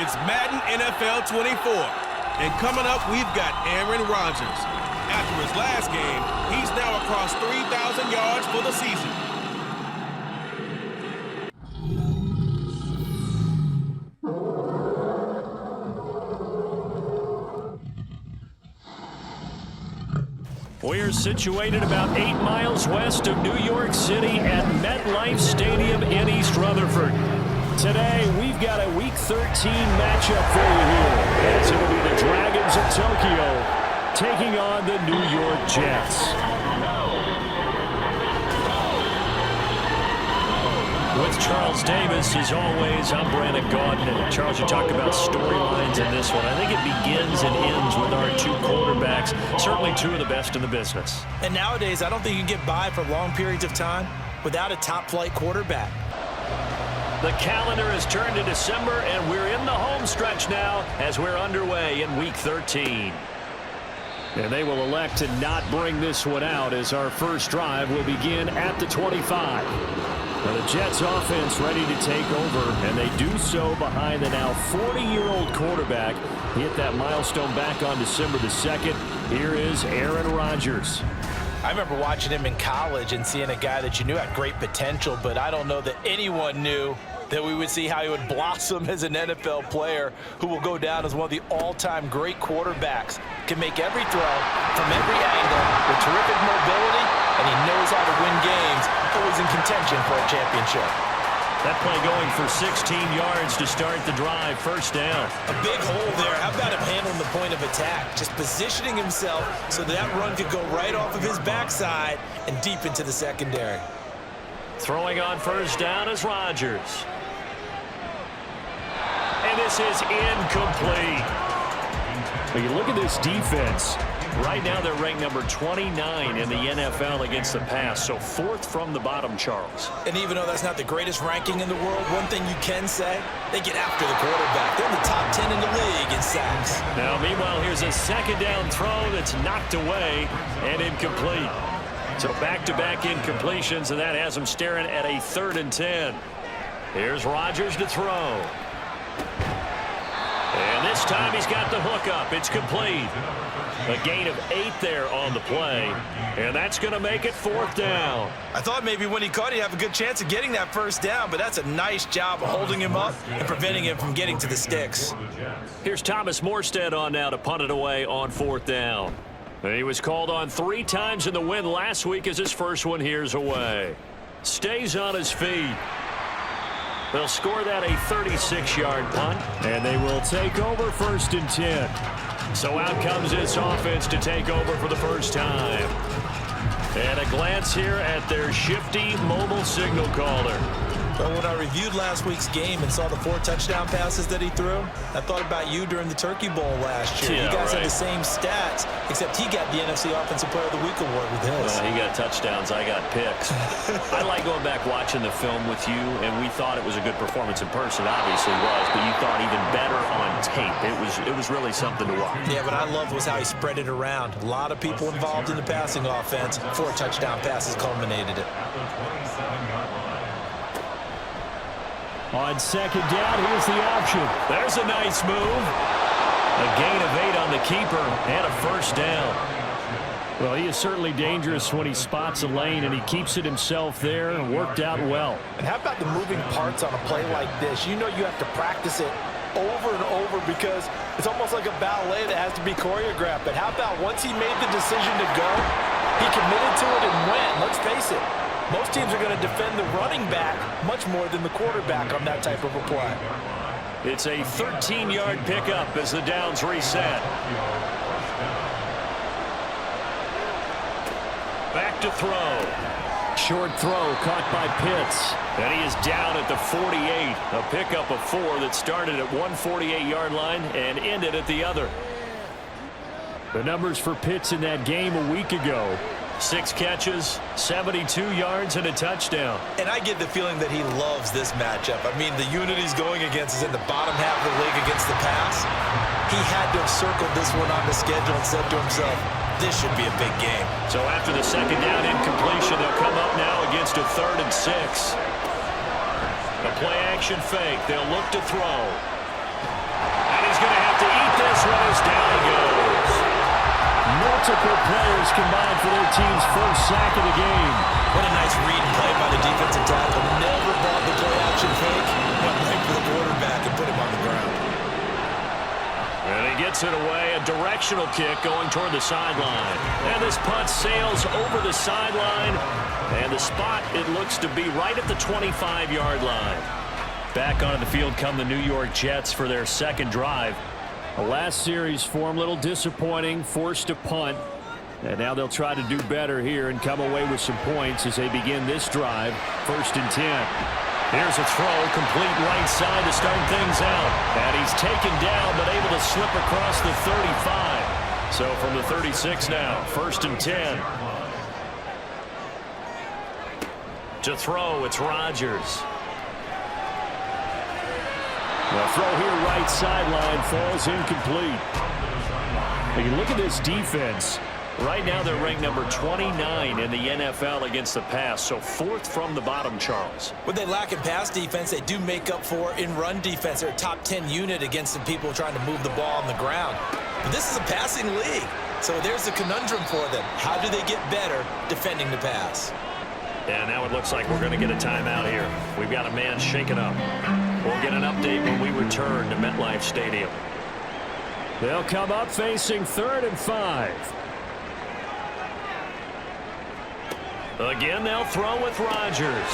It's Madden NFL 24. And coming up, we've got Aaron Rodgers. After his last game, he's now across 3,000 yards for the season. We're situated about 8 miles west of New York City at MetLife Stadium in East Rutherford. Today, we've got a Week 13 matchup for you here. It's going to be the Dragons of Tokyo taking on the New York Jets. With Charles Davis, as always, I'm Brandon Gaudin. And Charles, you talked about storylines in this one. I think it begins and ends with our two quarterbacks, certainly two of the best in the business. And nowadays, I don't think you can get by for long periods of time without a top-flight quarterback. The calendar has turned to December, and we're in the home stretch now as we're underway in Week 13. And they will elect to not bring this one out as our first drive will begin at the 25. Now the Jets offense ready to take over, and they do so behind the now 40-year-old quarterback. He hit that milestone back on December the 2nd. Here is Aaron Rodgers. I remember watching him in college and seeing a guy that you knew had great potential, but I don't know that anyone knew that we would see how he would blossom as an NFL player who will go down as one of the all-time great quarterbacks. Can make every throw from every angle with terrific mobility, and he knows how to win games, always in contention for a championship. That play going for 16 yards to start the drive, first down. A big hole there. How about him handling the point of attack? Just positioning himself so that run could go right off of his backside and deep into the secondary. Throwing on first down is Rodgers. And this is incomplete. When you look at this defense, right now they're ranked number 29 in the NFL against the pass, so fourth from the bottom, Charles. And even though that's not the greatest ranking in the world, one thing you can say, they get after the quarterback. They're in the top 10 in the league in sacks. Now, meanwhile, here's a second down throw that's knocked away and incomplete. So back-to-back incompletions, and that has them staring at a 3rd and 10. Here's Rodgers to throw. And this time he's got the hook up. It's complete. A gain of 8 there on the play, and that's going to make it 4th down. I thought maybe when he caught it, he'd have a good chance of getting that first down, but that's a nice job of holding him up and preventing him from getting to the sticks. Here's Thomas Morstead on now to punt it away on 4th down. And he was called on 3 times in the win last week as his first one here's away. Stays on his feet. They'll score that a 36-yard punt, and they will take over 1st and 10. So out comes this offense to take over for the first time. And a glance here at their shifty mobile signal caller. But when I reviewed last week's game and saw the 4 touchdown passes that he threw, I thought about you during the Turkey Bowl last year. Yeah, you guys right. had the same stats, except he got the NFC Offensive Player of the Week award with his. He got touchdowns, I got picks. I like going back watching the film with you, and we thought it was a good performance in person. Obviously was, but you thought even better on tape. It was really something to watch. Yeah, what I loved was how he spread it around. A lot of people involved in the passing offense. 4 touchdown passes culminated it. On 2nd down, here's the option. There's a nice move. A gain of 8 on the keeper and a first down. Well, he is certainly dangerous when he spots a lane, and he keeps it himself there and worked out well. And how about the moving parts on a play like this? You know you have to practice it over and over because it's almost like a ballet that has to be choreographed. But how about once he made the decision to go, he committed to it and went. Let's face it. Most teams are going to defend the running back much more than the quarterback on that type of a play. It's a 13-yard pickup as the downs reset. Back to throw. Short throw caught by Pitts. And he is down at the 48. A pickup of 4 that started at one 48-yard line and ended at the other. The numbers for Pitts in that game a week ago. 6 catches, 72 yards, and a touchdown. And I get the feeling that he loves this matchup. I mean, the unit he's going against is in the bottom half of the league against the pass. He had to have circled this one on the schedule and said to himself, this should be a big game. So after the second down incompletion, they'll come up now against a 3rd and 6. A play-action fake. They'll look to throw. this one is down he goes. Multiple players combined for their team's first sack of the game. What a nice read and play by the defensive tackle. Never bought the play action fake. Went right for the quarterback and put him on the ground. And he gets it away. A directional kick going toward the sideline. And this punt sails over the sideline. And the spot, it looks to be right at the 25-yard line. Back onto the field come the New York Jets for their second drive. The last series for them, a little disappointing, forced to punt. And now they'll try to do better here and come away with some points as they begin this drive. 1st and 10. Here's a throw, complete right side to start things out. And he's taken down, but able to slip across the 35. So from the 36 now, 1st and 10. To throw, it's Rodgers. The throw here, right sideline, falls incomplete. You look at this defense. Right now they're ranked number 29 in the NFL against the pass, so 4th from the bottom, Charles. What they lack in pass defense, they do make up for in run defense. They're a top 10 unit against the people trying to move the ball on the ground. But this is a passing league, so there's a conundrum for them. How do they get better defending the pass? And now it looks like we're going to get a timeout here. We've got a man shaken up. We'll get an update when we return to MetLife Stadium. They'll come up facing 3rd and 5. Again, they'll throw with Rodgers.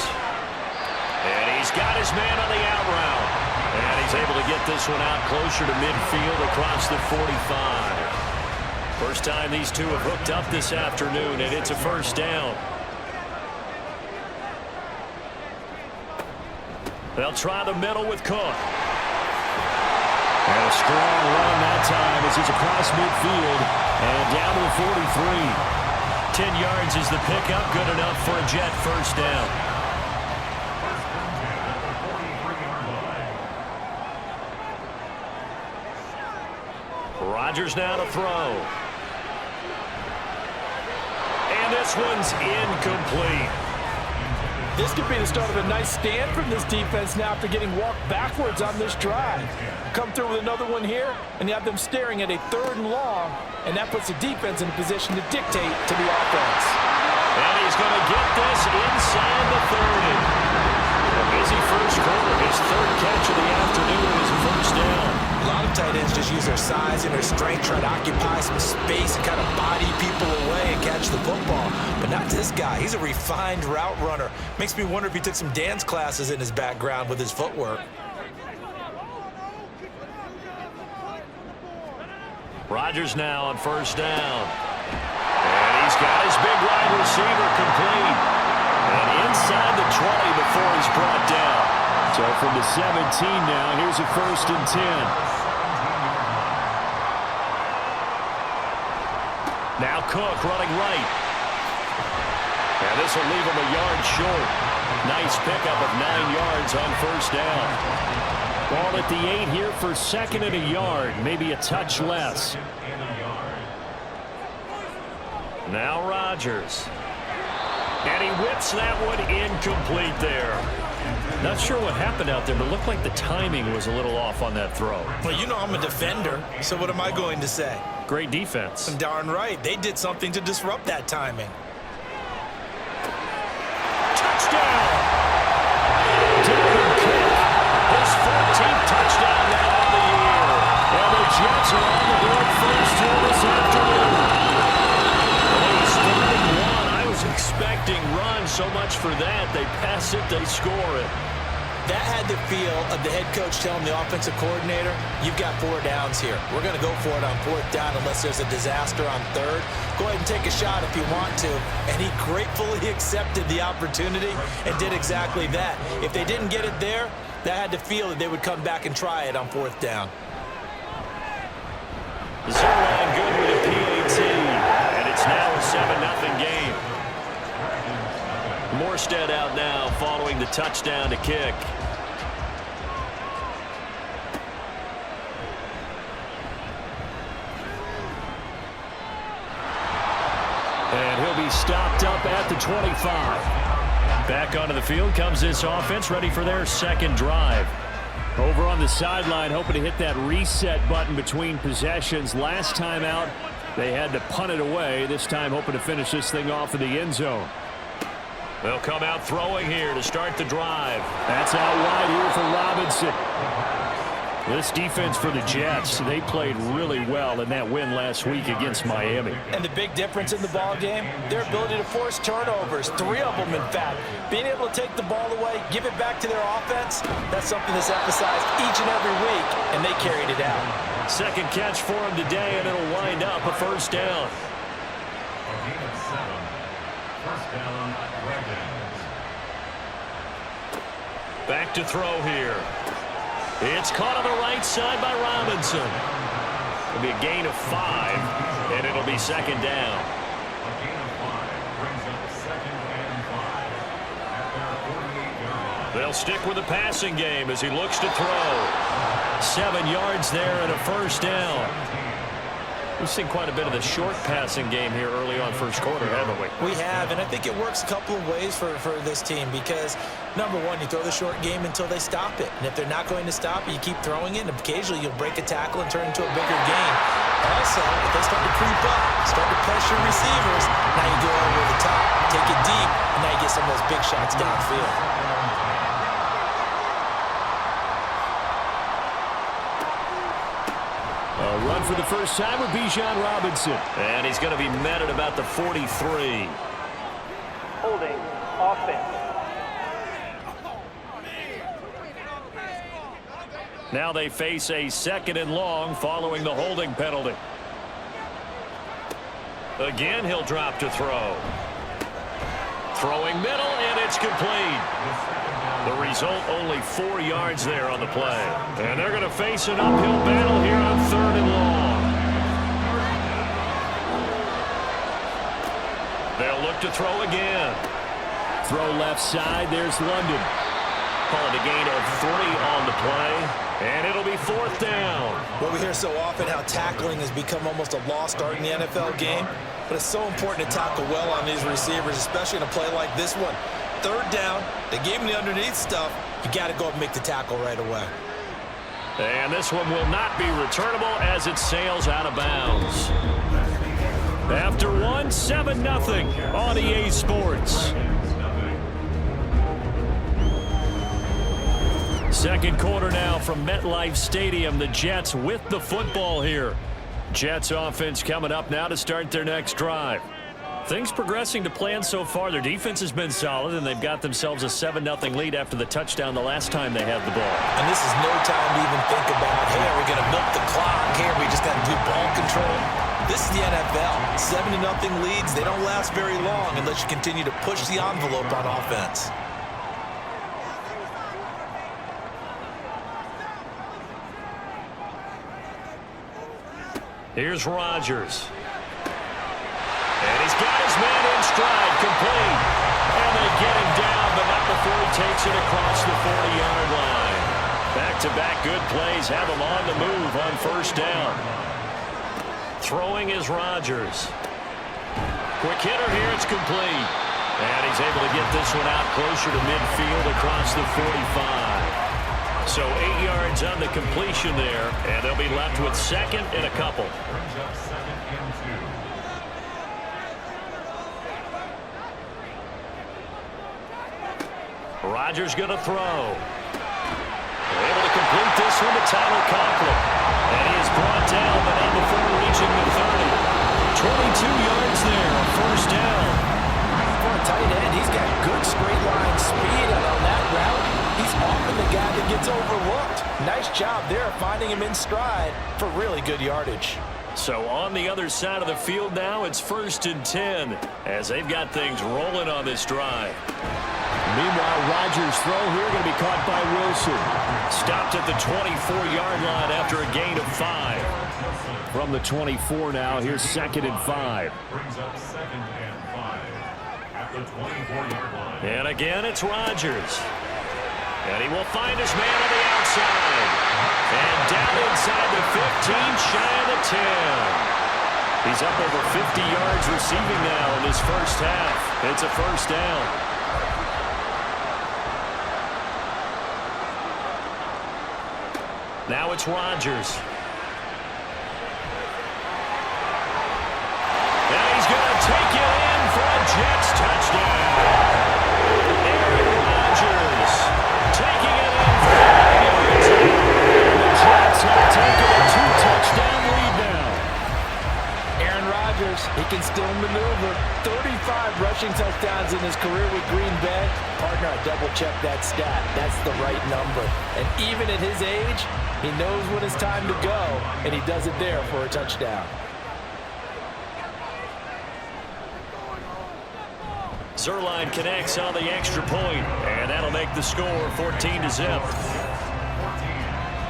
And he's got his man on the out route. And he's able to get this one out closer to midfield across the 45. First time these two have hooked up this afternoon, and it's a first down. They'll try the middle with Cook. And a strong run that time as he's across midfield and down to the 43. 10 yards is the pickup, good enough for a Jet first down. Rodgers now to throw. And this one's incomplete. This could be the start of a nice stand from this defense now after getting walked backwards on this drive. Come through with another one here, and you have them staring at a 3rd and long, and that puts the defense in a position to dictate to the offense. And he's going to get this inside the 30. A busy first quarter. His 3rd catch of the afternoon is a first down. A lot of tight ends just use their size and their strength, try to occupy some space and kind of body people away and catch the football. But not this guy. He's a refined route runner. Makes me wonder if he took some dance classes in his background with his footwork. Rodgers now on first down. And he's got his big wide receiver complete. And inside the 20 before he's brought down. So from the 17 now, here's a 1st and 10. Now Cook running right. And this will leave him a yard short. Nice pickup of 9 yards on first down. Ball at the 8 here for 2nd and a yard, maybe a touch less. Now Rodgers. And he whips that one incomplete there. Not sure what happened out there, but it looked like the timing was a little off on that throw. Well, you know I'm a defender, so what am I going to say? Great defense. Darn right. They did something to disrupt that timing. Touchdown! Dalvin Cook, his 14th touchdown now of the year. And the Jets are on the board first here this afternoon. He's 31. I was expecting runs, so much for that. They pass it, they score it. That had the feel of the head coach telling the offensive coordinator, you've got 4 downs here. We're going to go for it on 4th down unless there's a disaster on 3rd. Go ahead and take a shot if you want to. And he gratefully accepted the opportunity and did exactly that. If they didn't get it there, that had the feel that they would come back and try it on 4th down. Zerline good with a PAT. And it's now a 7-0 game. Morstead out now following the touchdown to kick. And he'll be stopped up at the 25. Back onto the field comes this offense, ready for their second drive. Over on the sideline, hoping to hit that reset button between possessions. Last time out, they had to punt it away. This time, hoping to finish this thing off in the end zone. They'll come out throwing here to start the drive. That's out wide here for Robinson. This defense for the Jets, they played really well in that win last week against Miami. And the big difference in the ball game, their ability to force turnovers, 3 of them in fact. Being able to take the ball away, give it back to their offense, that's something that's emphasized each and every week, and they carried it out. Second catch for him today, and it'll wind up a first down. Back to throw here. It's caught on the right side by Robinson. It'll be a gain of 5, and it'll be second down. They'll stick with the passing game as he looks to throw. 7 yards there and a first down. We've seen quite a bit of the short passing game here early on first quarter, haven't we? We have, and I think it works a couple of ways for this team because, number one, you throw the short game until they stop it. And if they're not going to stop it, you keep throwing it, and occasionally you'll break a tackle and turn it into a bigger gain. Also, if they start to creep up, start to pressure receivers, now you go over the top, take it deep, and now you get some of those big shots downfield. A run for the first time with Bijan Robinson. And he's going to be met at about the 43. Holding offense. Now they face a 2nd and long following the holding penalty. Again, he'll drop to throw. Throwing middle, and it's complete. The result, only 4 yards there on the play. And they're going to face an uphill battle here on 3rd and long. They'll look to throw again. Throw left side. There's London. Call it a gain of 3 on the play. And it'll be 4th down. Well, we hear so often how tackling has become almost a lost art in the NFL game. But it's so important to tackle well on these receivers, especially in a play like this one. 3rd down, they gave him the underneath stuff. You got to go and make the tackle right away. And this one will not be returnable as it sails out of bounds. After one, 7-0 on EA Sports. Second quarter now from MetLife Stadium. The Jets with the football here. Jets offense coming up now to start their next drive. Things progressing to plan so far. Their defense has been solid, and they've got themselves a 7-0 lead after the touchdown the last time they had the ball. And this is no time to even think about, hey, are we going to milk the clock? Hey, are we just going to do ball control? This is the NFL. 7-0 leads, they don't last very long unless you continue to push the envelope on offense. Here's Rodgers. And he's got his man in stride, complete. And they get him down, but not before he takes it across the 40-yard line. Back-to-back good plays have him on the move on first down. Throwing is Rodgers. Quick hitter here, it's complete. And he's able to get this one out closer to midfield across the 45. So 8 yards on the completion there, and they'll be left with 2nd and a couple. Rodgers going to throw. Able to complete this one to Tyler Conklin. And he is brought down, but not before reaching the 30. 22 yards there, a first down. For a tight end, he's got good straight line speed, and on that route, he's often the guy that gets overlooked. Nice job there finding him in stride for really good yardage. So on the other side of the field now, it's 1st and 10 as they've got things rolling on this drive. Meanwhile, Rodgers' throw here going to be caught by Wilson. Stopped at the 24-yard line after a gain of 5. From the 24 now, here's 2nd and 5. Brings up 2nd and 5 at the 24-yard line. And again, it's Rodgers. And he will find his man on the outside. And down inside the 15, shy of the 10. He's up over 50 yards receiving now in this first half. It's a first down. Now it's Rodgers. And he's going to take it in for a Jets touchdown. Aaron Rodgers taking it in for 5 yards. The Jets have taken a 2-touchdown lead now. Aaron Rodgers, he can still maneuver. 35 rushing touchdowns in his career with Green Bay. Partner, I double-checked that stat. That's the right number. And even at his age, he knows when it's time to go, and he does it there for a touchdown. Zerline connects on the extra point, and that'll make the score 14-0.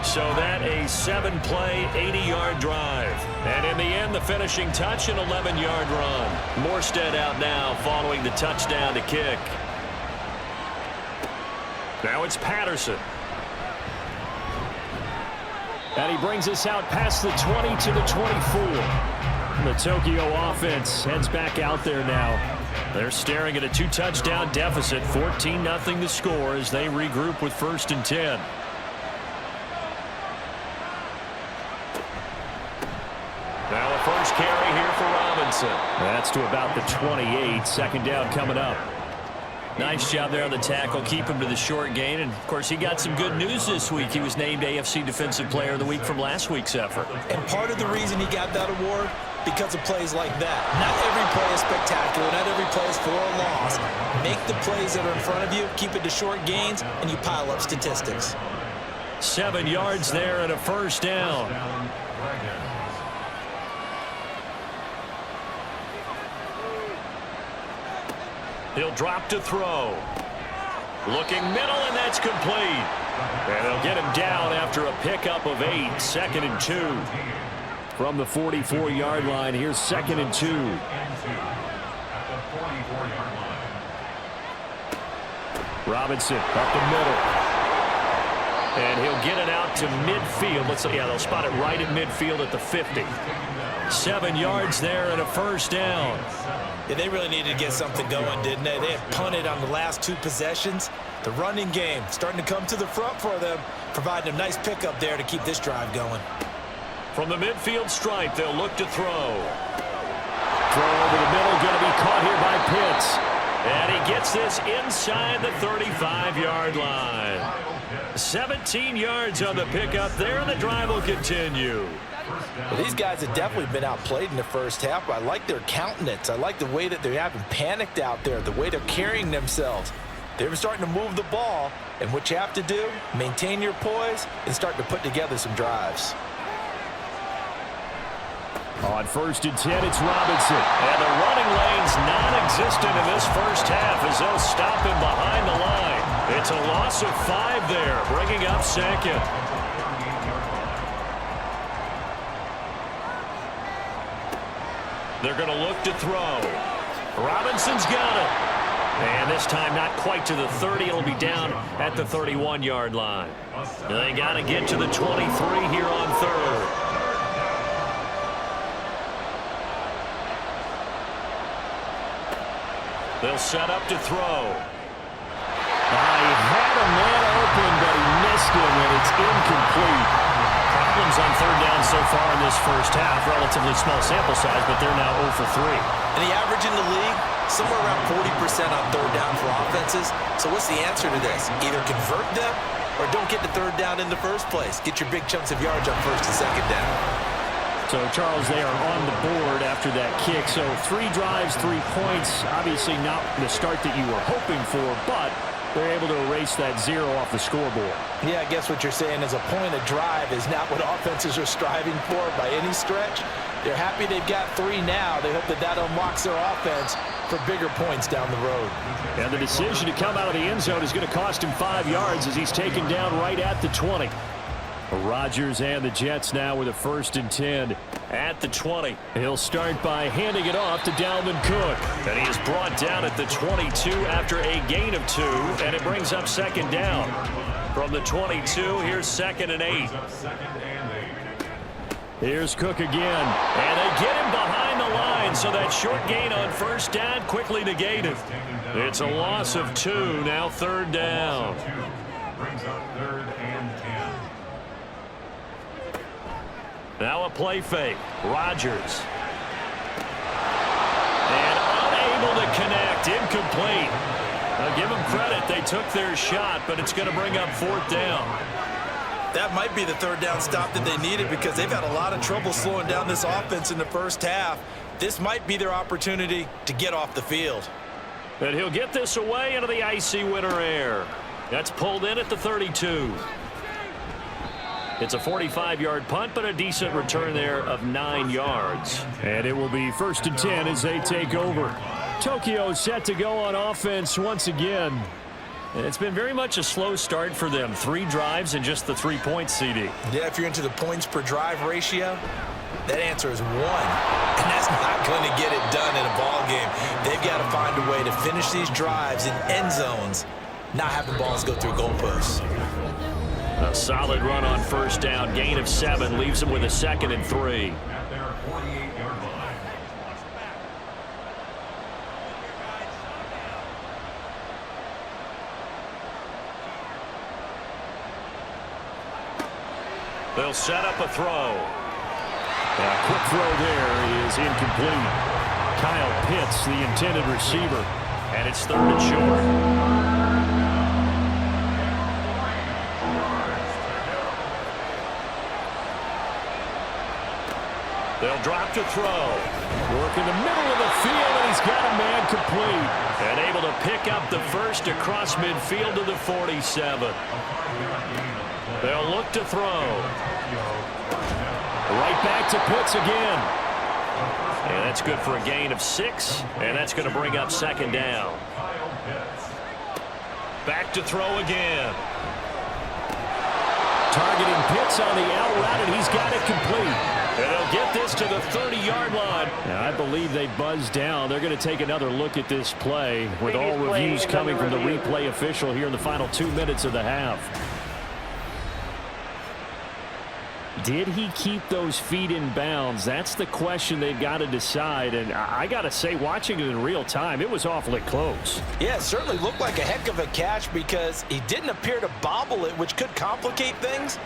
So that a 7-play, 80-yard drive. And in the end, the finishing touch, an 11-yard run. Morstead out now following the touchdown to kick. Now it's Patterson. And he brings us out past the 20 to the 24. The Tokyo offense heads back out there now. They're staring at a 2-touchdown deficit, 14-0 the score as they regroup with 1st and 10. Now the first carry here for Robinson. That's to about the 28. 2nd down coming up. Nice job there on the tackle. Keep him to the short gain. And, of course, he got some good news this week. He was named AFC Defensive Player of the Week from last week's effort. And part of the reason he got that award, because of plays like that. Not every play is spectacular. Not every play is for a loss. Make the plays that are in front of you, keep it to short gains, and you pile up statistics. 7 yards there and a 1st down. He'll drop to throw. Looking middle, and that's complete. And they'll get him down after a pickup of 8. 2nd and 2. From the 44-yard line, here's 2nd and 2. Robinson up the middle. And he'll get it out to midfield. They'll spot it right at midfield at the 50. 7 yards there and a 1st down. Yeah, they really needed to get something going, didn't they? They had punted on the last 2 possessions. The running game starting to come to the front for them, providing a nice pickup there to keep this drive going. From the midfield stripe, they'll look to throw. Throw over the middle, going to be caught here by Pitts. And he gets this inside the 35-yard line. 17 yards on the pickup there, and the drive will continue. Well, these guys have definitely been outplayed in the first half, but I like their countenance. I like the way that they haven't panicked out there, the way they're carrying themselves. They're starting to move the ball, and what you have to do, maintain your poise and start to put together some drives. On 1st and 10, it's Robinson. And the running lane's non-existent in this first half as they'll stop him behind the line. It's a loss of 5 there, bringing up 2nd. They're going to look to throw. Robinson's got it. And this time not quite to the 30. It'll be down at the 31-yard line. They got to get to the 23 here on 3rd. They'll set up to throw. He had a man open, but he missed him, and it's incomplete. Problems on 3rd down so far in this first half. Relatively small sample size, but they're now 0 for 3. And the average in the league, somewhere around 40% on 3rd down for offenses. So what's the answer to this? Either convert them or don't get to 3rd down in the first place. Get your big chunks of yards on 1st and 2nd down. So, Charles, they are on the board after that kick. So 3 drives, 3 points. Obviously not the start that you were hoping for, but they're able to erase that 0 off the scoreboard. Yeah, I guess what you're saying is a point of drive is not what offenses are striving for by any stretch. They're happy they've got 3 now. They hope that that unlocks their offense for bigger points down the road. And the decision to come out of the end zone is going to cost him 5 yards as he's taken down right at the 20. Rodgers and the Jets now with a 1st and 10 at the 20. He'll start by handing it off to Dalvin Cook. And he is brought down at the 22 after a gain of 2, and it brings up 2nd down. From the 22, here's 2nd and 8. Here's Cook again, and they get him behind the line, so that short gain on 1st down quickly negated. It's a loss of 2, now 3rd down. Brings up 3rd and 10. Now a play fake. Rodgers. And unable to connect. Incomplete. Now give them credit. They took their shot, but it's going to bring up 4th down. That might be the 3rd down stop that they needed because they've had a lot of trouble slowing down this offense in the first half. This might be their opportunity to get off the field. And he'll get this away into the icy winter air. That's pulled in at the 32. It's a 45-yard punt, but a decent return there of 9 yards. And it will be 1st and 10 as they take over. Tokyo set to go on offense once again. And it's been very much a slow start for them. 3 drives and just the 3 points, CD. Yeah, if you're into the points per drive ratio, that answer is 1. And that's not going to get it done in a ball game. They've got to find a way to finish these drives in end zones, not have the balls go through goalposts. A solid run on 1st down. Gain of 7 leaves them with a 2nd and 3. At their 48-yard line. They'll set up a throw. A quick throw there is incomplete. Kyle Pitts, the intended receiver. And it's 3rd and short. They'll drop to throw. Work in the middle of the field, and he's got a man complete. And able to pick up the first across midfield to the 47. They'll look to throw. Right back to Pitts again. And that's good for a gain of 6. And that's going to bring up 2nd down. Back to throw again. Targeting Pitts on the out route, and he's got it complete. And they'll get this to the 30-yard line. Now, I believe they buzzed down. They're going to take another look at this play with all reviews coming from the replay official here in the final 2 minutes of the half. Did he keep those feet in bounds? That's the question they've got to decide. And I got to say, watching it in real time, it was awfully close. Yeah, it certainly looked like a heck of a catch because he didn't appear to bobble it, which could complicate things.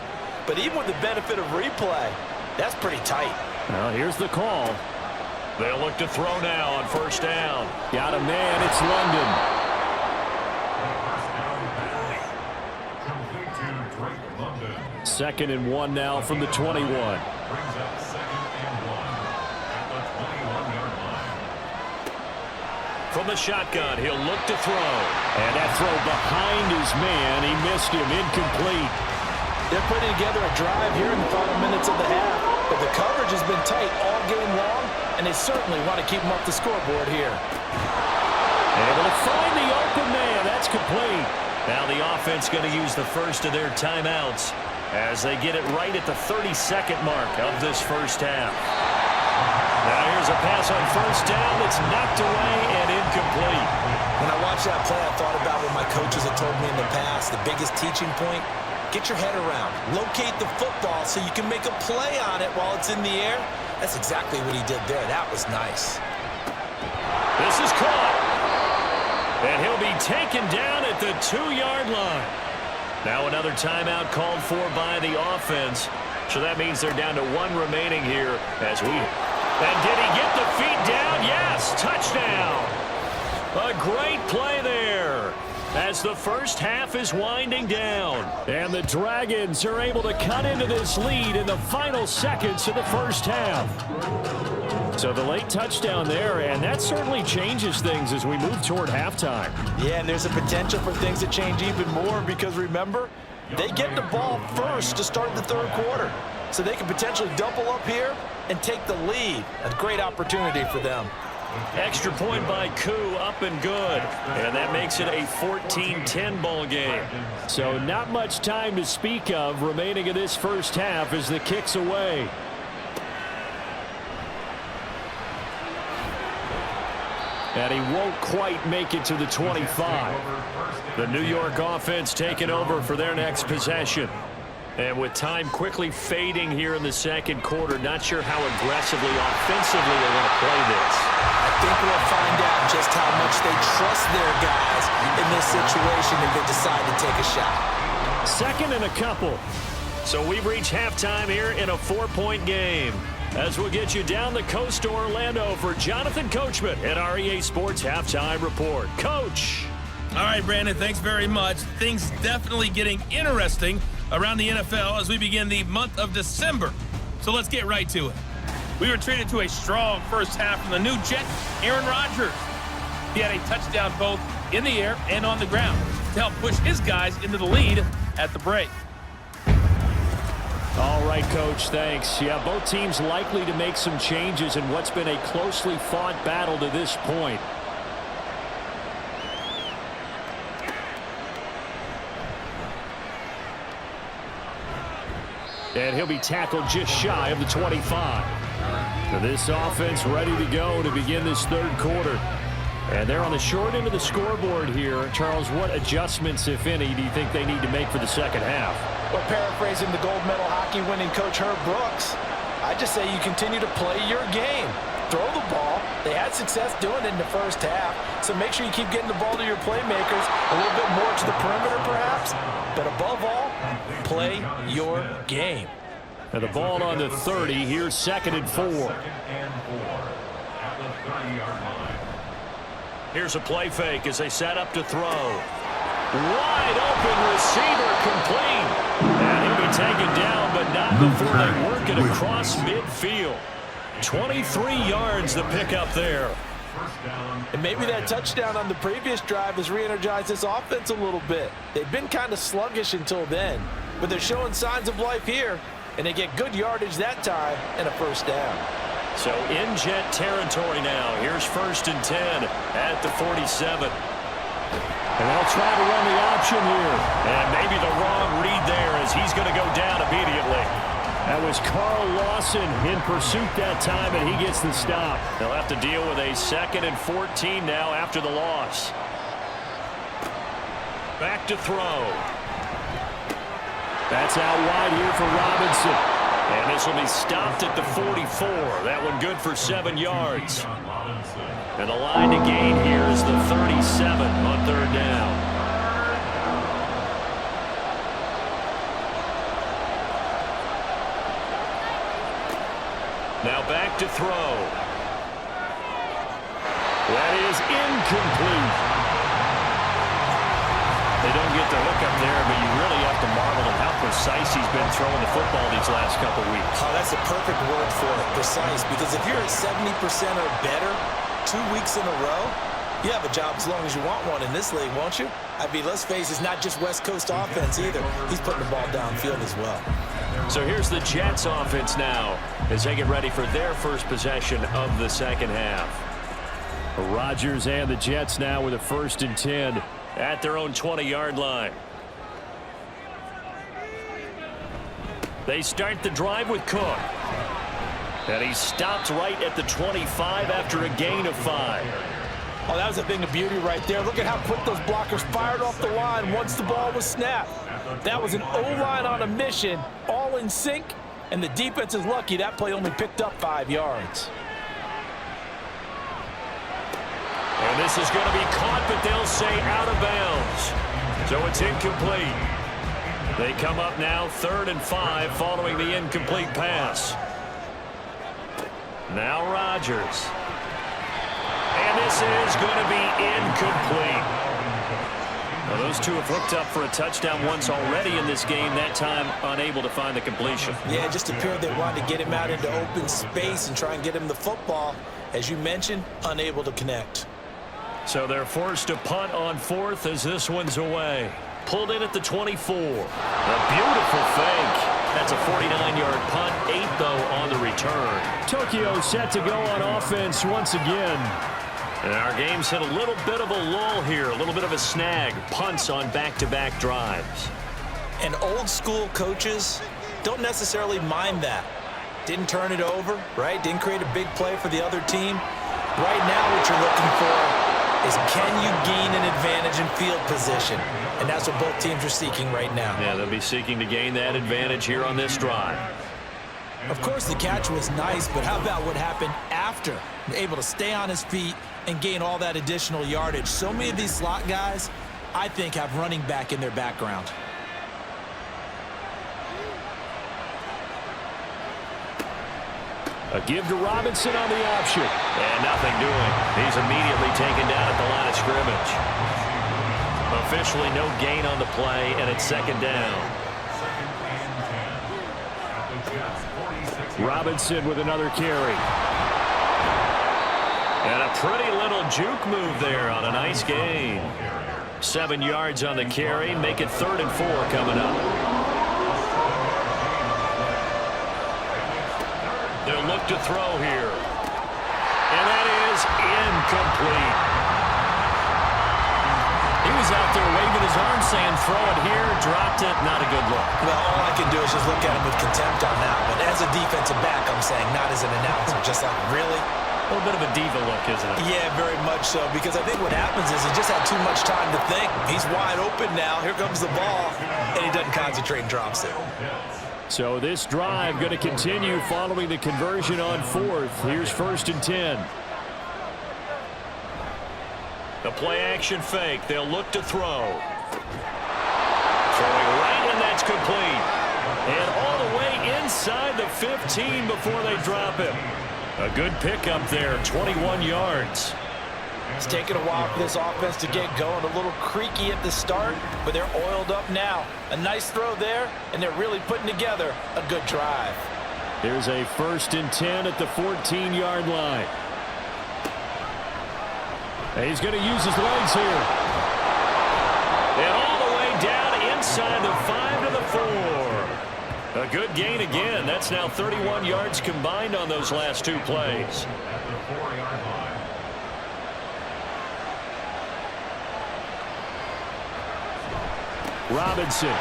But even with the benefit of replay, that's pretty tight. Well, here's the call. They'll look to throw now on 1st down. Got a man. It's London. 2nd and 1 now from the 21. Brings up 2nd and 1 at the 21-yard line. From the shotgun, he'll look to throw. And that throw behind his man. He missed him. Incomplete. They're putting together a drive here in the final minutes of the half, but the coverage has been tight all game long, and they certainly want to keep them off the scoreboard here. Able to find the open man. That's complete. Now the offense going to use the first of their timeouts as they get it right at the 32nd mark of this first half. Now here's a pass on 1st down that's knocked away and incomplete. When I watched that play, I thought about what my coaches had told me in the past. The biggest teaching point, get your head around. Locate the football so you can make a play on it while it's in the air. That's exactly what he did there. That was nice. This is caught. And he'll be taken down at the 2-yard line. Now another timeout called for by the offense. So that means they're down to 1 remaining here as we... And did he get the feet down? Yes, touchdown. A great play there as the first half is winding down. And the Dragons are able to cut into this lead in the final seconds of the first half. So the late touchdown there, and that certainly changes things as we move toward halftime. Yeah, and there's a potential for things to change even more because, remember, they get the ball first to start the 3rd quarter. So they can potentially double up here and take the lead. A great opportunity for them. Extra point by Koo, up and good. And that makes it a 14-10 ball game. So not much time to speak of remaining in this first half as the kick's away. And he won't quite make it to the 25. The New York offense taking over for their next possession. And with time quickly fading here in the 2nd quarter, not sure how aggressively, offensively they're going to play this. I think we'll find out just how much they trust their guys in this situation if they decide to take a shot. 2nd and a couple. So we've reached halftime here in a 4-point game. As we'll get you down the coast to Orlando for Jonathan Coachman at our EA Sports Halftime Report. Coach. All right, Brandon, thanks very much. Things definitely getting interesting around the NFL as we begin the month of December. So let's get right to it. We were treated to a strong first half from the new Jet, Aaron Rodgers. He had a touchdown both in the air and on the ground to help push his guys into the lead at the break. All right, Coach, thanks. Yeah, both teams likely to make some changes in what's been a closely fought battle to this point. And he'll be tackled just shy of the 25. So this offense ready to go to begin this third quarter. And they're on the short end of the scoreboard here. Charles, what adjustments, if any, do you think they need to make for the second half? Well, paraphrasing the gold medal hockey winning coach Herb Brooks, I just say you continue to play your game. Throw the ball. They had success doing it in the first half, so make sure you keep getting the ball to your playmakers, a little bit more to the perimeter perhaps, but above all, play your game. And the ball on the 30, here's 2nd and 4. At the 30-yard line. Here's a play fake as they set up to throw. Wide open receiver complete. And he'll be taken down, but not before they work it across midfield. 23 yards to pick up there. And maybe that touchdown on the previous drive has re-energized this offense a little bit. They've been kind of sluggish until then, but they're showing signs of life here, and they get good yardage that time and a first down. So in Jet territory now. Here's 1st and 10 at the 47. And they'll try to run the option here. And maybe the wrong read there as he's going to go down immediately. That was Carl Lawson in pursuit that time, and he gets the stop. They'll have to deal with a 2nd and 14 now after the loss. Back to throw. That's out wide here for Robinson. And this will be stopped at the 44. That one good for 7 yards. And the line to gain here is the 37 on 3rd down. Now back to throw. That is incomplete. They don't get the hook up there, but you really have to marvel at how precise he's been throwing the football these last couple weeks. Oh, that's the perfect word for it, precise, because if you're at 70% or better 2 weeks in a row, you have a job as long as you want one in this league, won't you? I mean, let's face it, it's not just West Coast offense either. He's putting the ball downfield as well. So here's the Jets offense now as they get ready for their first possession of the second half. Rodgers and the Jets now with a 1st and 10. At their own 20-yard line. They start the drive with Cook. And he stops right at the 25 after a gain of 5. Oh, that was a thing of beauty right there. Look at how quick those blockers fired off the line once the ball was snapped. That was an O-line on a mission, all in sync, and the defense is lucky that play only picked up 5 yards. And this is going to be caught, but they'll say out of bounds. So it's incomplete. They come up now 3rd and 5 following the incomplete pass. Now Rodgers. And this is going to be incomplete. Well, those two have hooked up for a touchdown once already in this game, that time unable to find the completion. Yeah, it just appeared they wanted to get him out into open space and try and get him the football. As you mentioned, unable to connect. So they're forced to punt on 4th as this one's away. Pulled in at the 24. A beautiful fake. That's a 49-yard punt, 8 though on the return. Tokyo set to go on offense once again. And our game's hit a little bit of a lull here, a little bit of a snag. Punts on back-to-back drives. And old school coaches don't necessarily mind that. Didn't turn it over, right? Didn't create a big play for the other team. Right now what you're looking for is can you gain an advantage in field position? And that's what both teams are seeking right now. Yeah, they'll be seeking to gain that advantage here on this drive. Of course, the catch was nice, but how about what happened after? Able to stay on his feet and gain all that additional yardage. So many of these slot guys, I think, have running back in their background. A give to Robinson on the option. And nothing doing. He's immediately taken down at the line of scrimmage. Officially no gain on the play, and it's second down. Robinson with another carry. And a pretty little juke move there on a nice gain. 7 yards on the carry. Make it 3rd and 4 coming up. They'll look to throw here. And that is incomplete. He was out there waving his arm saying throw it here, dropped it, not a good look. Well, all I can do is just look at him with contempt on that. But as a defensive back, I'm saying, not as an announcer. Just like, really? A little bit of a diva look, isn't it? Yeah, very much so. Because I think what happens is he just had too much time to think. He's wide open now. Here comes the ball. And he doesn't concentrate and drops it. So this drive going to continue following the conversion on 4th. Here's 1st and 10. The play action fake. They'll look to throw. Throwing right, and that's complete. And all the way inside the 15 before they drop him. A good pickup there, 21 yards. It's taken a while for this offense to get going. A little creaky at the start, but they're oiled up now. A nice throw there, and they're really putting together a good drive. Here's a 1st and 10 at the 14-yard line. And he's going to use his legs here. And all the way down inside the 5 to the 4. A good gain again. That's now 31 yards combined on those last 2 plays. Robinson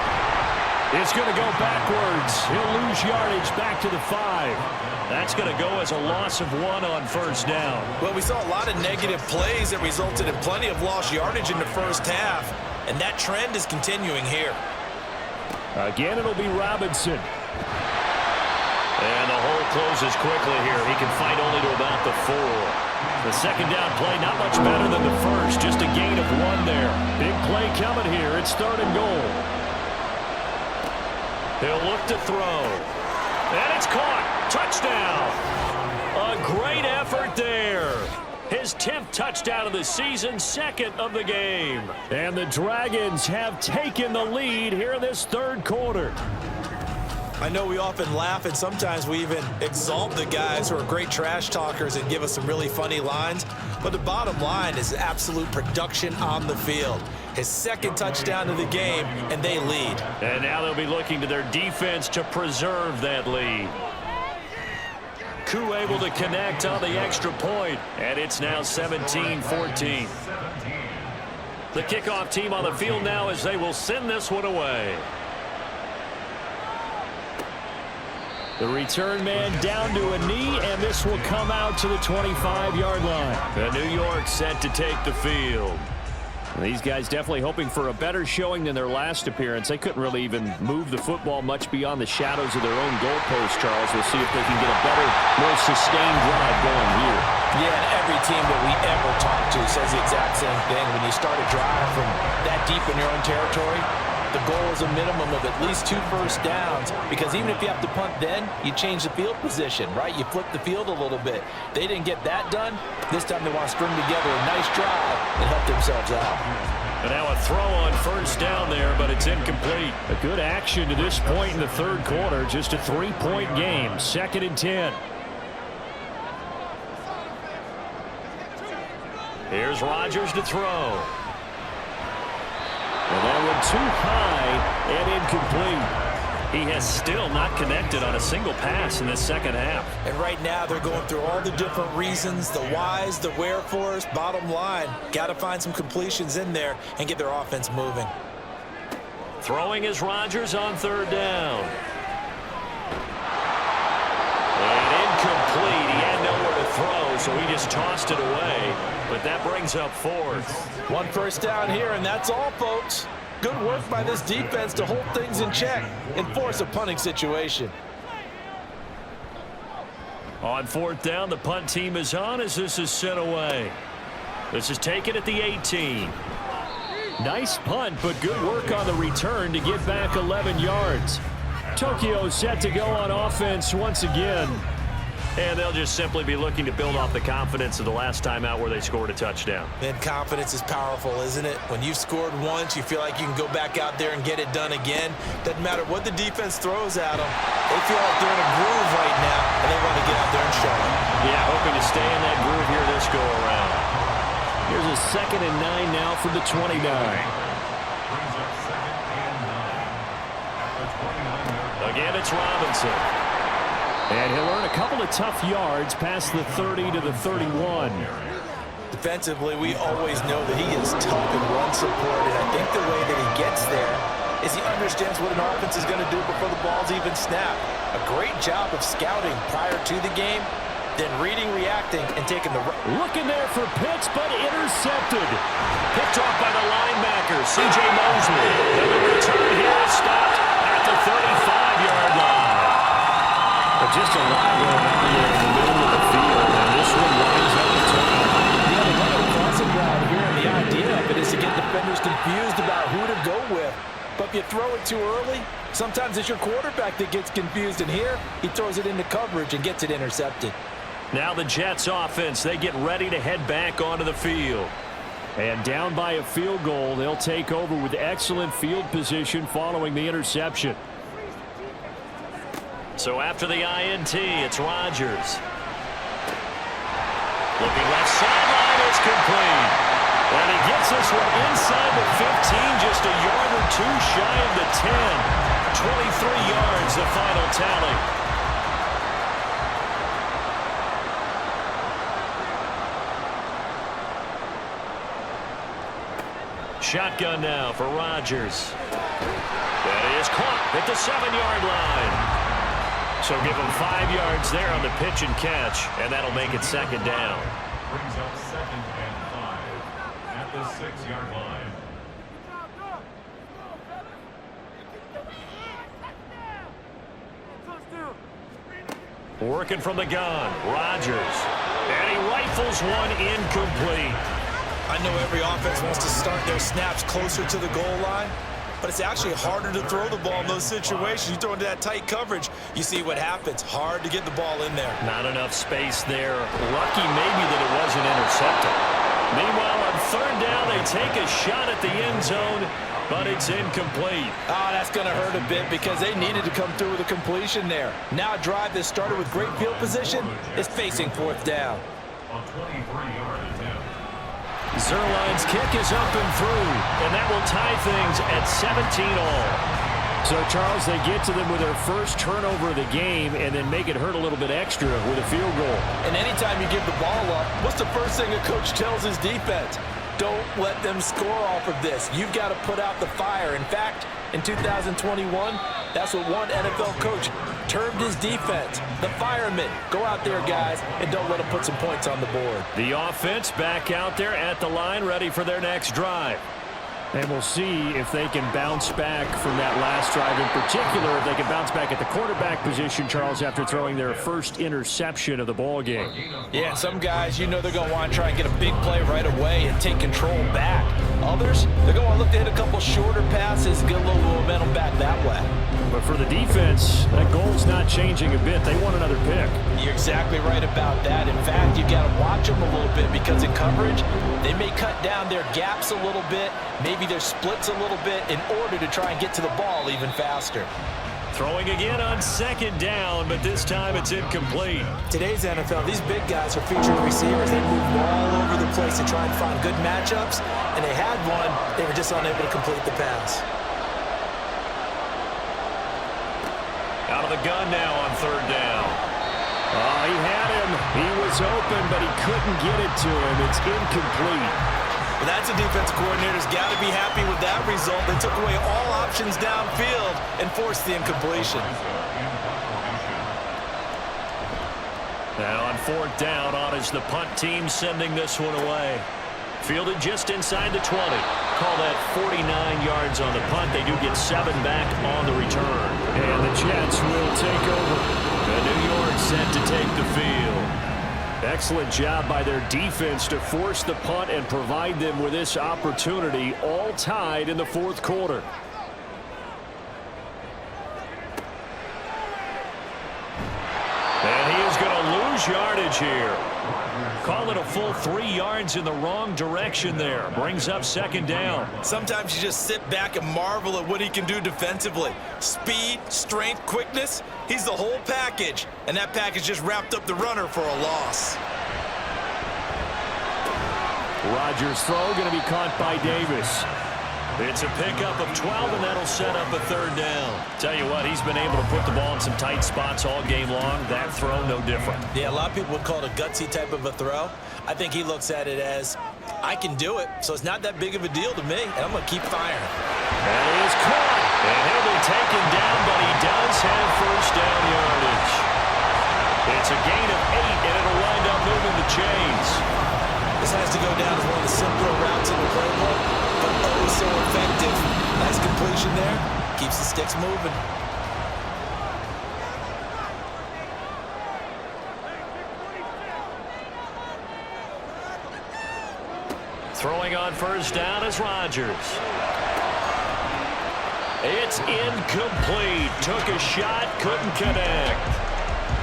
is going to go backwards. He'll lose yardage back to the 5. That's going to go as a loss of 1 on 1st down. Well, we saw a lot of negative plays that resulted in plenty of lost yardage in the first half. And that trend is continuing here. Again, it'll be Robinson. And the hole closes quickly here. He can fight only to about the 4. The second down play, not much better than the first. Just a gain of 1 there. Big play coming here. It's 3rd and goal. He'll look to throw. And it's caught. Touchdown. A great effort there. His 10th touchdown of the season, 2nd of the game. And the Dragons have taken the lead here in this 3rd quarter. I know we often laugh, and sometimes we even exalt the guys who are great trash talkers and give us some really funny lines. But the bottom line is absolute production on the field. His 2nd touchdown of the game, and they lead. And now they'll be looking to their defense to preserve that lead. Koo able to connect on the extra point, and it's now 17-14. The kickoff team on the field now as they will send this one away. The return man down to a knee, and this will come out to the 25-yard line. The New York set to take the field. These guys definitely hoping for a better showing than their last appearance. They couldn't really even move the football much beyond the shadows of their own goalpost, Charles. We'll see if they can get a better, more sustained drive going here. Yeah, and every team that we ever talk to says the exact same thing. When you start a drive from that deep in your own territory, the goal is a minimum of at least 2 first downs, because even if you have to punt then, you change the field position, right? You flip the field a little bit. They didn't get that done. This time they want to string together a nice drive and help themselves out. And now a throw on first down there, but it's incomplete. A good action to this point in the 3rd quarter. Just a 3-point game. 2nd and 10. Here's Rodgers to throw. And that one too high and incomplete. He has still not connected on a single pass in this 2nd half. And right now they're going through all the different reasons, the whys, the wherefores. Bottom line, got to find some completions in there and get their offense moving. Throwing is Rodgers on 3rd down. And incomplete. He had nowhere to throw, so he just tossed it away. But that brings up 4th. 1 first down here, and that's all, folks. Good work by this defense to hold things in check and force a punting situation. On 4th down, the punt team is on as this is sent away. This is taken at the 18. Nice punt, but good work on the return to get back 11 yards. Tokyo set to go on offense once again. And they'll just simply be looking to build off the confidence of the last time out where they scored a touchdown. Man, confidence is powerful, isn't it? When you've scored once, you feel like you can go back out there and get it done again. Doesn't matter what the defense throws at them. They feel like they're in a groove right now, and they want to get out there and show it. Yeah, hoping to stay in that groove here this go-around. Here's a 2nd and 9 now from the 29. Brings up 2nd and 9 at the 29-yard line. Again, it's Robinson. And he'll earn a couple of tough yards past the 30 to the 31. Defensively, we always know that he is tough in run support, and I think the way that he gets there is he understands what an offense is going to do before the ball's even snapped. A great job of scouting prior to the game, then reading, reacting, and taking the... Looking there for Pitts, but intercepted. Picked off by the linebacker, C.J. Mosley. And the return here is stopped at the 35-yard line. But just a lot going on there in the middle of the field, and this one winds up the top. Yeah, they got a crossing route here, and the idea of it is to get defenders confused about who to go with. But if you throw it too early, sometimes it's your quarterback that gets confused, and here he throws it into coverage and gets it intercepted. Now the Jets offense, they get ready to head back onto the field. And down by a field goal, they'll take over with excellent field position following the interception. So after the INT, it's Rodgers. Looking left sideline, it's complete. And he gets this one inside the 15, just a yard or two shy of the 10. 23 yards, the final tally. Shotgun now for Rodgers. That is caught at the 7-yard line. So give him 5 yards there on the pitch and catch, and that'll make it 2nd down. Brings up 2nd and 5 at the 6-yard line. Working from the gun, Rodgers. And he rifles one incomplete. I know every offense wants to start their snaps closer to the goal line, but it's actually harder to throw the ball in those situations. You throw into that tight coverage, you see what happens. Hard to get the ball in there. Not enough space there. Lucky maybe that it wasn't intercepted. Meanwhile, on 3rd down, they take a shot at the end zone, but it's incomplete. Oh, that's going to hurt a bit because they needed to come through with a completion there. Now a drive that started with great field position is facing 4th down. A 23-yard attempt. Zerline's kick is up and through, and that will tie things at 17 all. So, Charles, they get to them with their first turnover of the game and then make it hurt a little bit extra with a field goal. And anytime you give the ball up, what's the first thing a coach tells his defense? Don't let them score off of this. You've got to put out the fire. In fact, in 2021, that's what one NFL coach termed his defense. The firemen. Go out there, guys, and don't let them put some points on the board. The offense back out there at the line, ready for their next drive. And we'll see if they can bounce back from that last drive. In particular, if they can bounce back at the quarterback position, Charles, after throwing their first interception of the ball game. Yeah, some guys, you know they're going to want to try and get a big play right away and take control back. Others, they're going to look to hit a couple shorter passes and get a little momentum back that way. But for the defense, that goal's not changing a bit. They want another pick. You're exactly right about that. In fact, you've got to watch them a little bit because in coverage, they may cut down their gaps a little bit, maybe their splits a little bit in order to try and get to the ball even faster. Throwing again on 2nd down, but this time it's incomplete. Today's NFL, these big guys are featured receivers. They move all over the place to try and find good matchups, and they had one. They were just unable to complete the pass. Out of the gun now on 3rd down. Oh, he had him. He was open, but he couldn't get it to him. It's incomplete. Well, that's a defensive coordinator's got to be happy with that result. They took away all options downfield and forced the incompletion. Now on 4th down, on is the punt team sending this one away. Fielded just inside the 20. Call that 49 yards on the punt. They do get 7 back on the return. And the Jets will take over. The New York set to take the field. Excellent job by their defense to force the punt and provide them with this opportunity, all tied in the 4th quarter. And he is going to lose lose yardage here. Call it a full 3 yards in the wrong direction there. Brings up second down. Sometimes you just sit back and marvel at what he can do defensively. Speed, strength, quickness. He's the whole package. And that package just wrapped up the runner for a loss. Rodgers' throw going to be caught by Davis. It's a pickup of 12, and that'll set up a third down. Tell you what, he's been able to put the ball in some tight spots all game long. That throw, no different. Yeah, a lot of people would call it a gutsy type of a throw. I think he looks at it as, I can do it, so it's not that big of a deal to me, and I'm going to keep firing. That is caught, and he'll be taken down, but he does have first down yardage. It's a gain of 8, and it'll wind up moving the chains. This has to go down as one of the simpler routes in the playbook, but oh so effective. Nice completion there. Keeps the sticks moving. Throwing on first down is Rodgers. It's incomplete. Took a shot, couldn't connect.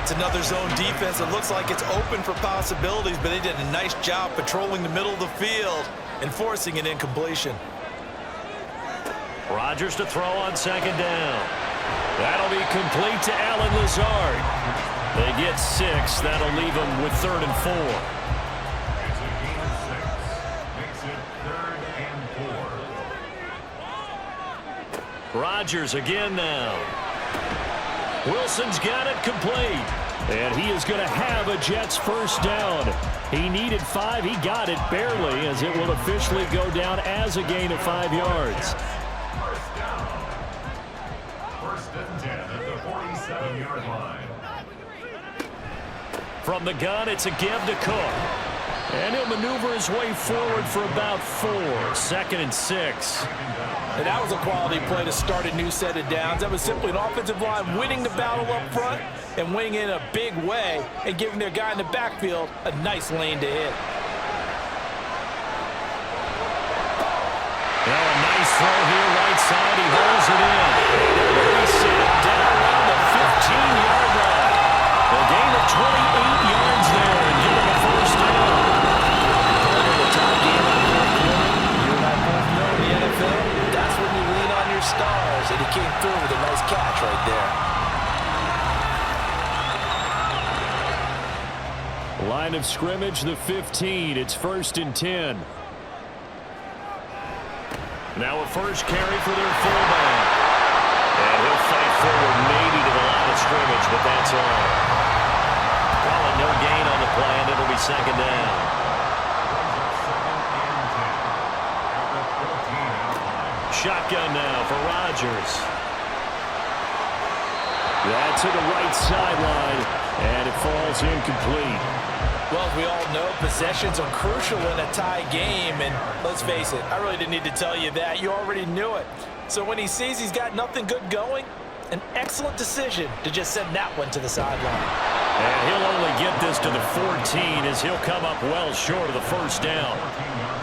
It's another zone defense. It looks like it's open for possibilities, but they did a nice job patrolling the middle of the field and forcing an incompletion. Rodgers to throw on second down. That'll be complete to Allen Lazard. They get 6. That'll leave them with 3rd and 4. It's a gain of 6. Makes it 3rd and 4. Rodgers again now. Wilson's got it complete. And he is going to have a Jets first down. He needed 5. He got it barely, as it will officially go down as a gain of 5 yards. First down. 1st and 10 at the 47-yard line. From the gun, it's a give to Cook. And he'll maneuver his way forward for about 4. 2nd and 6. And that was a quality play to start a new set of downs. That was simply an offensive line winning the battle up front and winning in a big way and giving their guy in the backfield a nice lane to hit. Now a nice throw here, right side. He holds it in. He's set down around the 15-yard line. A gain of 28 yards there and give him a first down. The top game of the fourth quarter, you and I both know in the NFL, that's when you lean on your stars, and he came through with a nice catch right there. Line of scrimmage, the 15. It's 1st and 10. Now a first carry for their fullback. And he'll fight forward maybe to the line of scrimmage, but that's all. Calling no gain on the play, and it'll be second down. Shotgun now for Rodgers. That's to the right sideline, and it falls incomplete. Well, as we all know, possessions are crucial in a tie game, and let's face it, I really didn't need to tell you that. You already knew it. So when he sees he's got nothing good going, an excellent decision to just send that one to the sideline. And he'll only get this to the 14 as he'll come up well short of the first down.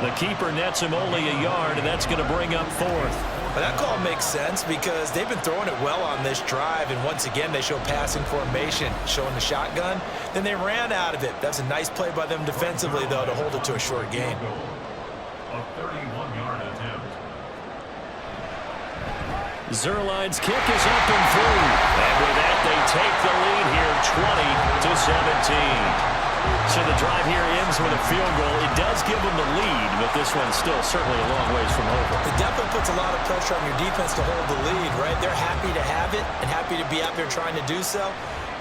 The keeper nets him only a yard, and that's going to bring up 4th. But that call makes sense because they've been throwing it well on this drive, and once again they show passing formation, showing the shotgun. Then they ran out of it. That's a nice play by them defensively, though, to hold it to a short gain. A 31-yard attempt. Zerline's kick is up and through. And with that, they take the lead here 20-17. So the drive here ends with a field goal. It does give them the lead, but this one's still certainly a long ways from over. It definitely puts a lot of pressure on your defense to hold the lead, right? They're happy to have it and happy to be out there trying to do so.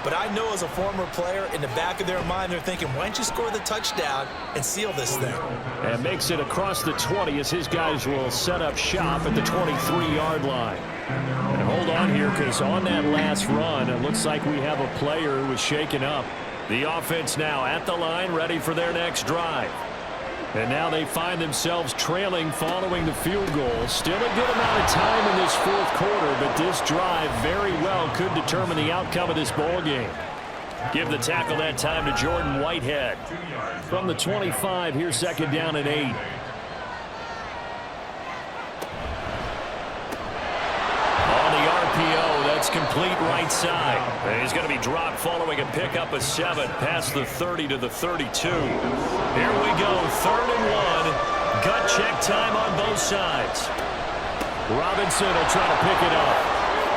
But I know as a former player, in the back of their mind, they're thinking, why don't you score the touchdown and seal this thing? And makes it across the 20 as his guys will set up shop at the 23-yard line. And hold on here, because on that last run, it looks like we have a player who was shaken up. The offense now at the line, ready for their next drive. And now they find themselves trailing following the field goal. Still a good amount of time in this 4th quarter, but this drive very well could determine the outcome of this ball game. Give the tackle that time to Jordan Whitehead. From the 25, here's 2nd down and 8. On the RPO, that's complete right side. And he's going to be dropped following a pickup of 7 past the 30 to the 32. Here we go, 3rd and 1. Gut check time on both sides. Robinson will try to pick it up.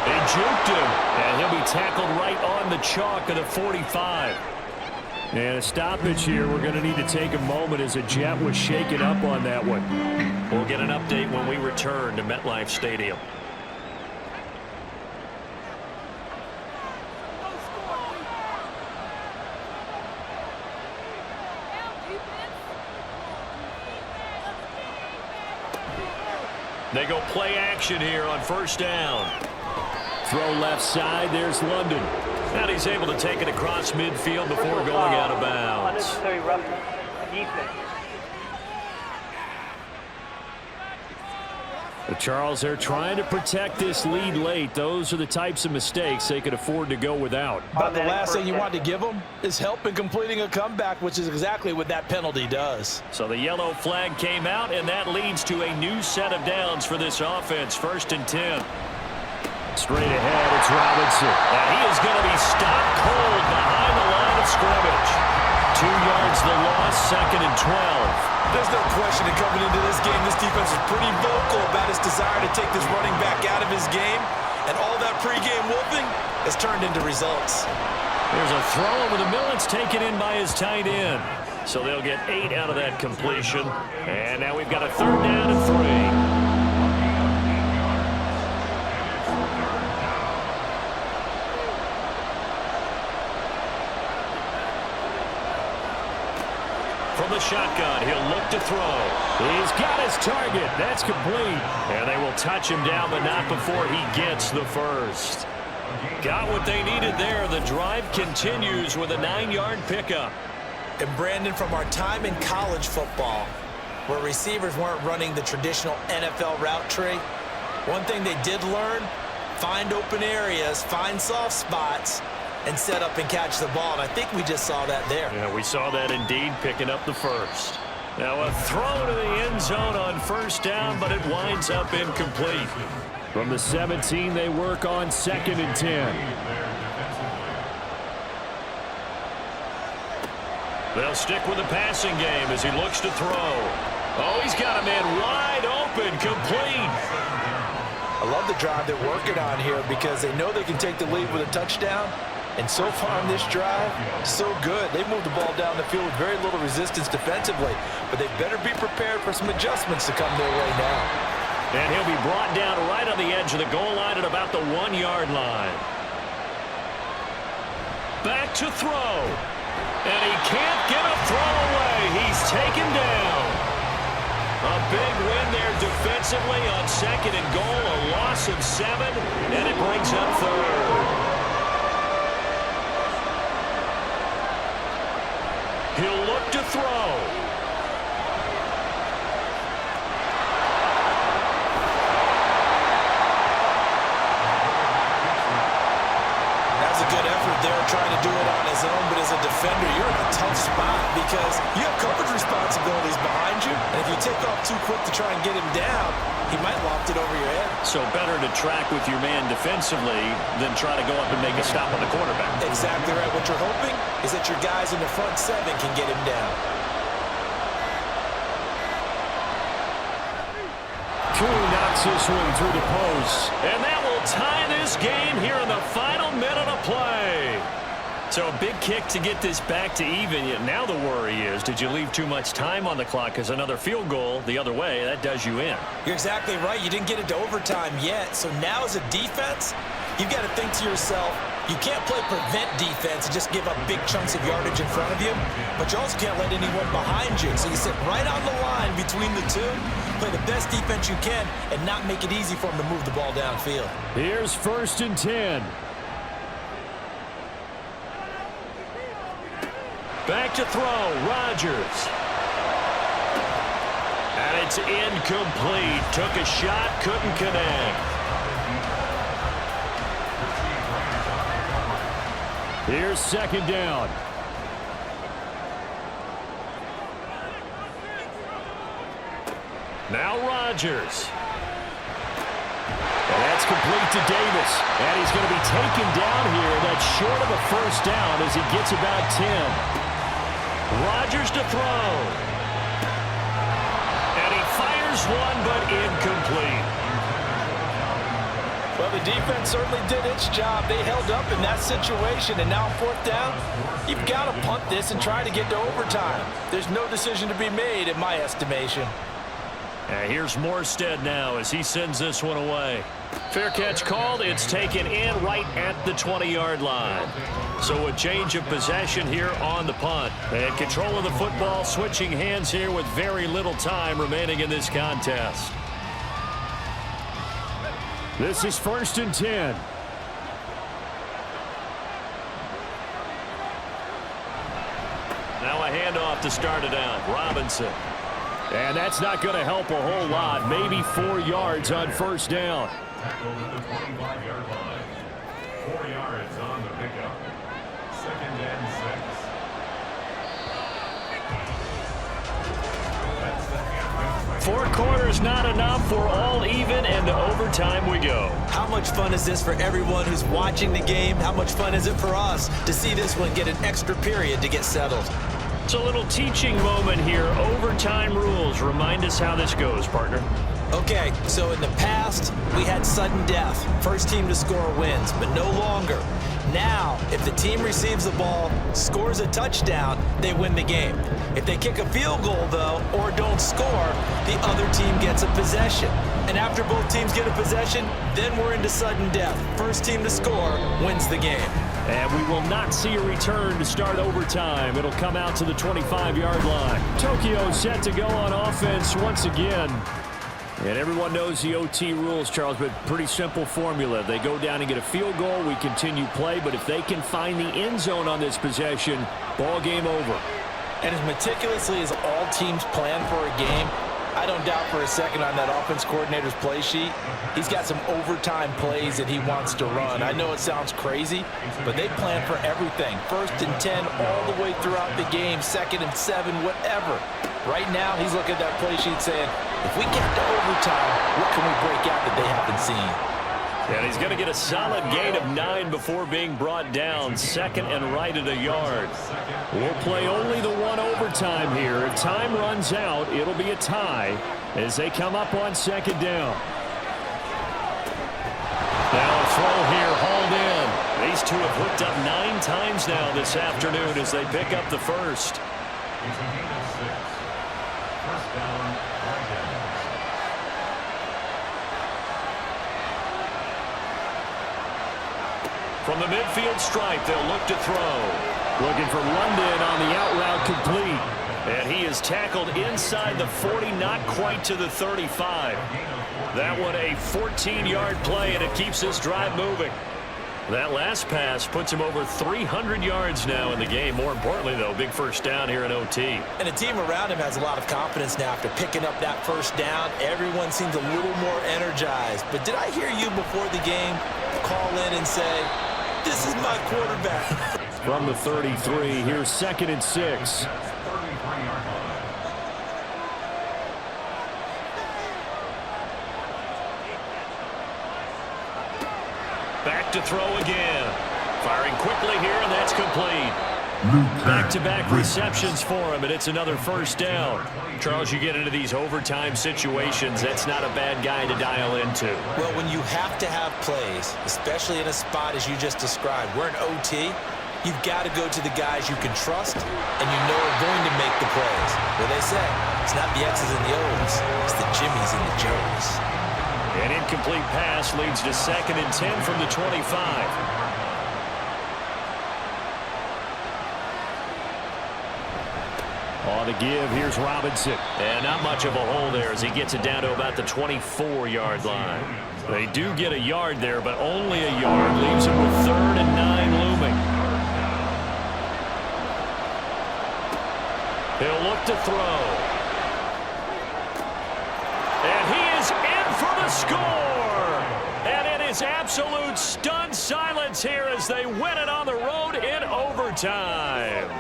They juked him, and he'll be tackled right on the chalk of the 45. And a stoppage here. We're going to need to take a moment as a Jet was shaken up on that one. We'll get an update when we return to MetLife Stadium. They go play action here on 1st down. Throw left side. There's London. And he's able to take it across midfield before going out of bounds. Unnecessary roughness. Defense. But Charles, they're trying to protect this lead late. Those are the types of mistakes they could afford to go without. But the last thing you want to give them is help in completing a comeback, which is exactly what that penalty does. So the yellow flag came out, and that leads to a new set of downs for this offense. 1st and 10. Straight ahead, it's Robinson. And he is going to be stopped cold behind the line of scrimmage. 2 yards the loss, 2nd and 12. There's no question that coming into this game, this defense is pretty vocal about its desire to take this running back out of his game. And all that pregame wolfing has turned into results. There's a throw over the middle. It's taken in by his tight end. So they'll get 8 out of that completion. And now we've got a 3rd down and 3. From the shotgun, he'll look to throw. He's got his target. That's complete. And they will touch him down, but not before he gets the first. Got what they needed there. The drive continues with a 9-yard pickup. And Brandon, from our time in college football, where receivers weren't running the traditional NFL route tree, one thing they did learn, find open areas, find soft spots, and set up and catch the ball. And I think we just saw that there. Yeah, we saw that indeed, picking up the first. Now a throw to the end zone on 1st down, but it winds up incomplete. From the 17, they work on 2nd and 10. They'll stick with the passing game as he looks to throw. Oh, he's got a man wide open, complete. I love the drive they're working on here because they know they can take the lead with a touchdown. And so far on this drive, so good. They've moved the ball down the field with very little resistance defensively. But they better be prepared for some adjustments to come their way now. And he'll be brought down right on the edge of the goal line at about the 1-yard line. Back to throw. And he can't get a throw away. He's taken down. A big win there defensively on 2nd and goal. A loss of 7, and it brings up 3rd. He'll look to throw. That's a good effort there, trying to do it on his own. But as a defender, you're in a tough spot because you have coverage responsibilities behind you. And if you take off too quick to try and get him down, he might loft it over your head. So better to track with your man defensively than try to go up and make a stop on the quarterback. Exactly right. What you're hoping is that your guys in the front 7 can get him down. Cooley knocks this one through the post. And that will tie this game here in the final minute of play. So a big kick to get this back to even. Yet now the worry is, did you leave too much time on the clock? Because another field goal the other way, that does you in. You're exactly right. You didn't get it to overtime yet. So now as a defense, you've got to think to yourself, you can't play prevent defense and just give up big chunks of yardage in front of you, but you also can't let anyone behind you. So you sit right on the line between the two, play the best defense you can, and not make it easy for them to move the ball downfield. Here's 1st and 10. Back to throw, Rodgers. And it's incomplete. Took a shot, couldn't connect. Here's 2nd down. Now Rodgers. And that's complete to Davis. And he's going to be taken down here. That's short of a first down as he gets about 10. Rodgers to throw. And he fires one, but incomplete. Well, the defense certainly did its job. They held up in that situation, and now on fourth down, you've got to punt this and try to get to overtime. There's no decision to be made in my estimation. And here's Morstead now as he sends this one away. Fair catch called. It's taken in right at the 20-yard line. So a change of possession here on the punt. And control of the football, switching hands here with very little time remaining in this contest. This is 1st and 10. Now a handoff to start it out. Robinson. And that's not going to help a whole lot. Maybe 4 yards on first down. Tackle at the 25-yard line. 4 yards on the pickup. 2nd and 6. 4 quarters not enough. We're all even, and to overtime we go. How much fun is this for everyone who's watching the game? How much fun is it for us to see this one get an extra period to get settled? It's a little teaching moment here. Overtime rules. Remind us how this goes, partner. Okay, so in the past, we had sudden death. First team to score wins, but no longer. Now, if the team receives the ball, scores a touchdown, they win the game. If they kick a field goal, though, or don't score, the other team gets a possession. And after both teams get a possession, then we're into sudden death. First team to score wins the game. And we will not see a return to start overtime. It'll come out to the 25-yard line. Tokyo set to go on offense once again. And everyone knows the OT rules, Charles, but pretty simple formula. They go down and get a field goal, we continue play, but if they can find the end zone on this possession, ball game over. And as meticulously as all teams plan for a game, I don't doubt for a second on that offense coordinator's play sheet, he's got some overtime plays that he wants to run. I know it sounds crazy, but they plan for everything. 1st and 10 all the way throughout the game, 2nd and 7, whatever. Right now, he's looking at that play sheet saying, if we get to overtime, what can we break out that they haven't seen? And he's going to get a solid gain of 9 before being brought down. 2nd and right at a yard. We'll play only the one overtime here. If time runs out, it'll be a tie as they come up on 2nd down. Now a throw here, hauled in. These two have hooked up 9 times now this afternoon as they pick up the first. It's a gain of 6. First down, Vikings. From the midfield stripe, they'll look to throw. Looking for London on the out route complete. And he is tackled inside the 40, not quite to the 35. That one a 14-yard play, and it keeps this drive moving. That last pass puts him over 300 yards now in the game. More importantly, though, big first down here in OT. And the team around him has a lot of confidence now after picking up that first down. Everyone seems a little more energized. But did I hear you before the game call in and say, this is my quarterback? From the 33, here's 2nd and 6. 33-yard line. Back to throw again. Firing quickly here, and that's complete. Back-to-back receptions for him, and it's another first down. Charles, you get into these overtime situations, that's not a bad guy to dial into. Well, when you have to have plays, especially in a spot as you just described, we're in OT, you've got to go to the guys you can trust and you know are going to make the plays. What they say, it's not the X's and the O's, it's the Jimmies and the Joes. An incomplete pass leads to 2nd and 10 from the 25. On the give, here's Robinson. And not much of a hole there as he gets it down to about the 24-yard line. They do get a yard there, but only a yard. Leaves him with 3rd and 9 looming. He'll look to throw. And he is in for the score. And it is absolute stunned silence here as they win it on the road in overtime.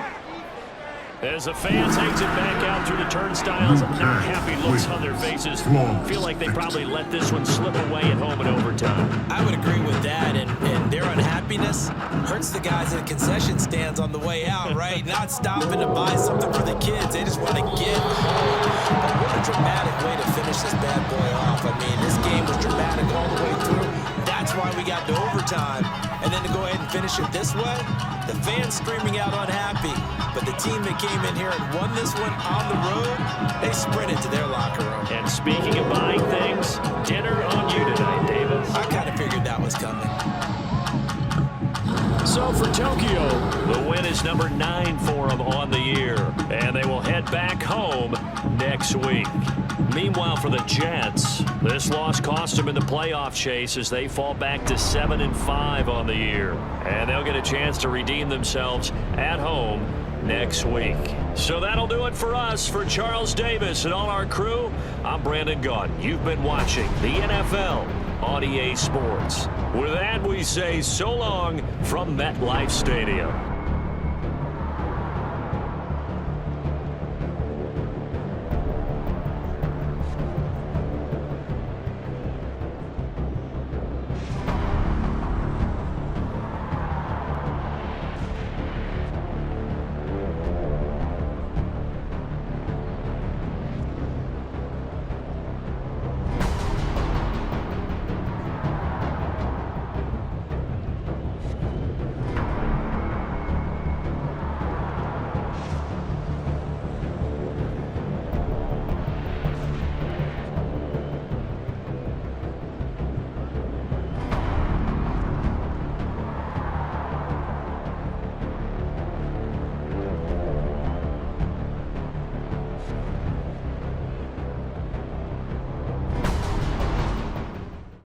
As the fans exit back out through the turnstiles, not happy looks on their faces. Feel like they probably let this one slip away at home in overtime. I would agree with that, and their unhappiness hurts the guys at the concession stands on the way out, right? Not stopping to buy something for the kids. They just want to get home. But what a dramatic way to finish this bad boy off. I mean, this game was dramatic all the way through. That's why we got to overtime. And then to go ahead and finish it this way, the fans screaming out unhappy. But the team that came in here and won this one on the road, they sprinted to their locker room. And speaking of buying things, dinner on you tonight, Davis. I kind of figured that was coming. So for Tokyo, The win is number 9 for them on the year, and they will head back home next week. Meanwhile, for the Jets, this loss cost them in the playoff chase as they fall back to 7-5 on the year, and they'll get a chance to redeem themselves at home next week. So that'll do it for us. For Charles Davis and all our crew, I'm Brandon Gaudin. You've been watching the NFL on EA Sports. With that, we say so long from MetLife Stadium.